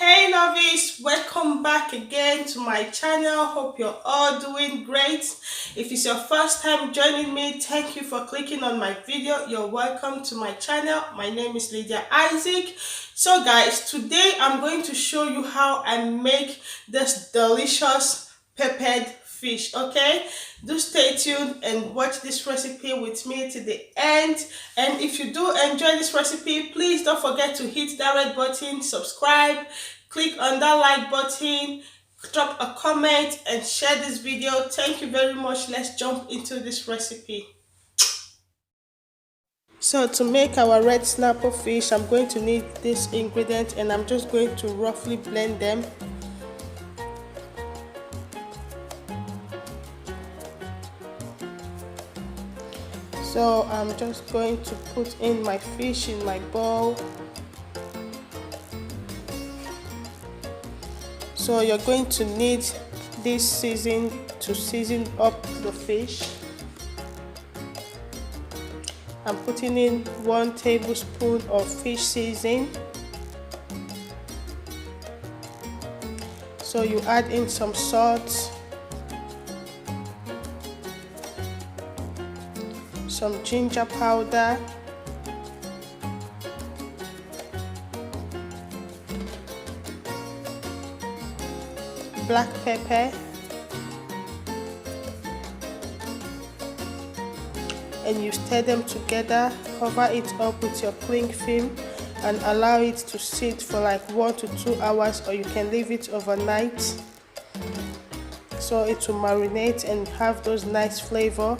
Hey lovies, welcome back again to my channel. Hope you're all doing great. If it's your first time joining me, thank you for clicking on my video. You're welcome to my channel. My name is Lydia Isaac. So guys, today I'm going to show you how I make this delicious peppered fish. Okay, do stay tuned and watch this recipe with me to the end. And if you do enjoy this recipe, please don't forget to hit that red button, subscribe, click on that like button, drop a comment and share this video. Thank you very much. Let's jump into this recipe. So to make our red snapper fish, I'm going to need this ingredient and I'm just going to roughly blend them. So I'm just going to put in my fish in my bowl. So you're going to need this season to season up the fish. I'm putting in 1 tablespoon of fish seasoning. So you add in some salt, some ginger powder, black pepper, and you stir them together. Cover it up with your cling film and allow it to sit for like 1 to 2 hours, or you can leave it overnight so it will marinate and have those nice flavor.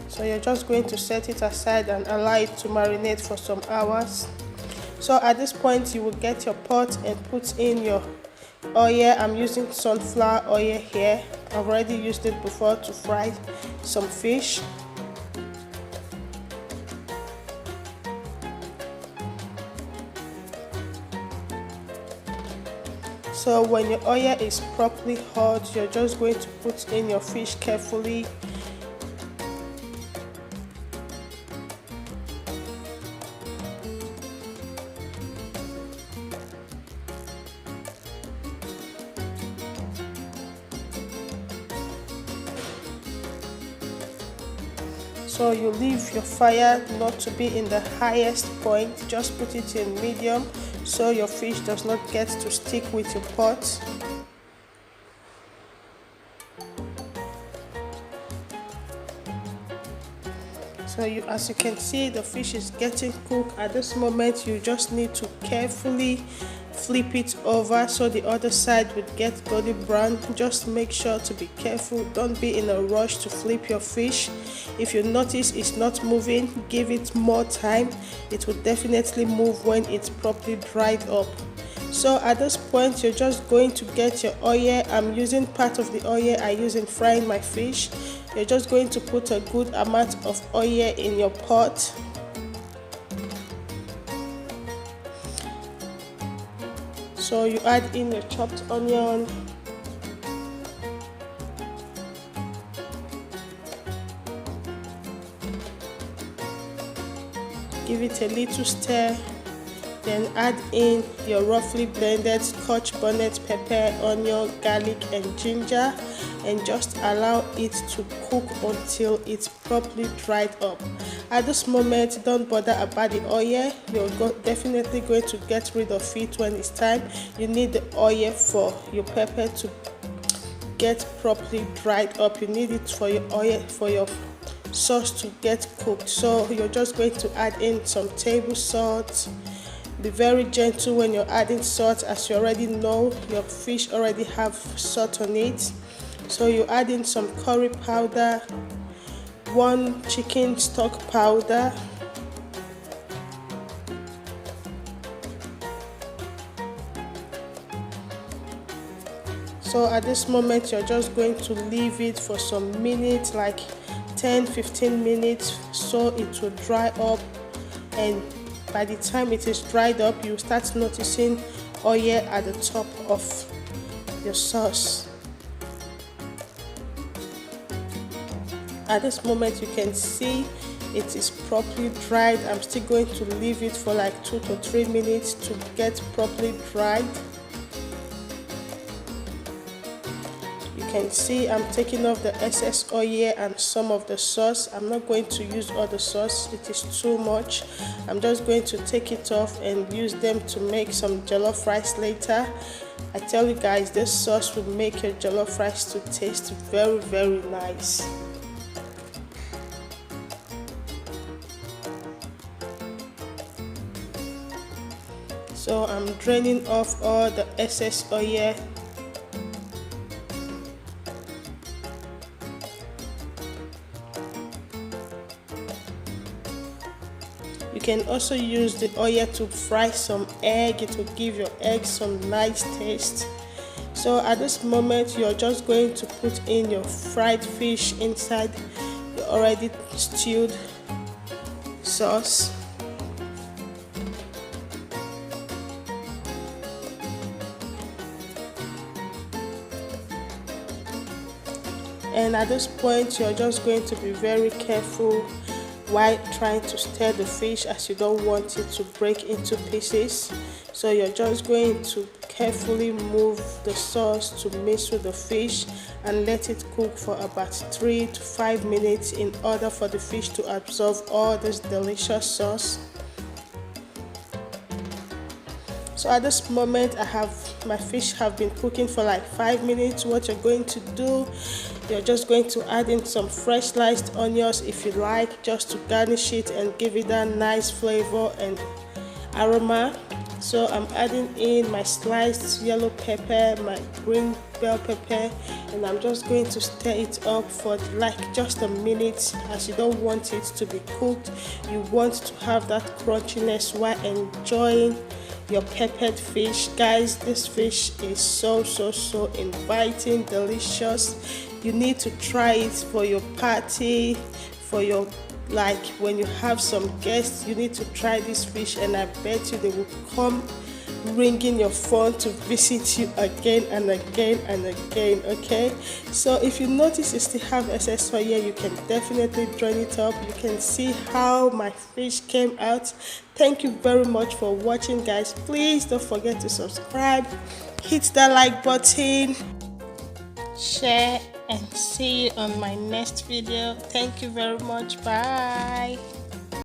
So you're just going to set it aside and allow it to marinate for some hours. So at this point you will get your pot and put in your oil. I'm using sunflower oil here. I've already used it before to fry some fish. So when your oil is properly hot, you're just going to put in your fish carefully. So you leave your fire not to be in the highest point, just put it in medium so your fish does not get to stick with your pot. So as you can see, the fish is getting cooked. At this moment you just need to carefully flip it over so the other side would get golden brown. Just make sure to be careful, don't be in a rush to flip your fish. If you notice it's not moving, give it more time. It will definitely move when it's properly dried up. So at this point you're just going to get your oil. I'm using part of the oil I use in frying my fish. You're just going to put a good amount of oil in your pot. So you add in your chopped onion, give it a little stir, then add in your roughly blended scotch bonnet pepper, onion, garlic and ginger, and just allow it to cook until it's properly dried up. At this moment, don't bother about the oil. You're definitely going to get rid of it when it's time. You need the oil for your pepper to get properly dried up. You need it for your oil, for your sauce to get cooked. So you're just going to add in some table salt. Be very gentle when you're adding salt, as you already know your fish already have salt on it. So you add in some curry powder, 1 chicken stock powder, so at this moment you're just going to leave it for some minutes, like 10-15 minutes, so it will dry up, and by the time it is dried up you start noticing oil at the top of your sauce. At this moment you can see it is properly dried. I'm still going to leave it for like 2 to 3 minutes to get properly dried. You can see I'm taking off the excess oil and some of the sauce. I'm not going to use all the sauce, it is too much. I'm just going to take it off and use them to make some jollof rice later. I tell you guys, this sauce will make your jollof rice to taste very, very nice. So I'm draining off all the excess oil. You can also use the oil to fry some egg. It will give your egg some nice taste. So at this moment you're just going to put in your fried fish inside the already stewed sauce. And at this point you're just going to be very careful while trying to stir the fish, as you don't want it to break into pieces. So you're just going to carefully move the sauce to mix with the fish and let it cook for about 3 to 5 minutes in order for the fish to absorb all this delicious sauce. So at this moment my fish have been cooking for like 5 minutes. What you're going to do, you're just going to add in some fresh sliced onions if you like, just to garnish it and give it that nice flavor and aroma. So I'm adding in my sliced yellow pepper, my green bell pepper, and I'm just going to stir it up for like just a minute, as you don't want it to be cooked. You want to have that crunchiness while enjoying your peppered fish. Guys, this fish is so inviting, delicious. You need to try it for your party, for your, like when you have some guests, you need to try this fish, and I bet you they will come ringing your phone to visit you again and again and again. Okay, so if you notice you still have excess oil, you can definitely drain it up. You can see how my fish came out. Thank you very much for watching, guys. Please don't forget to subscribe, hit that like button, share, and see you on my next video. Thank you very much. Bye.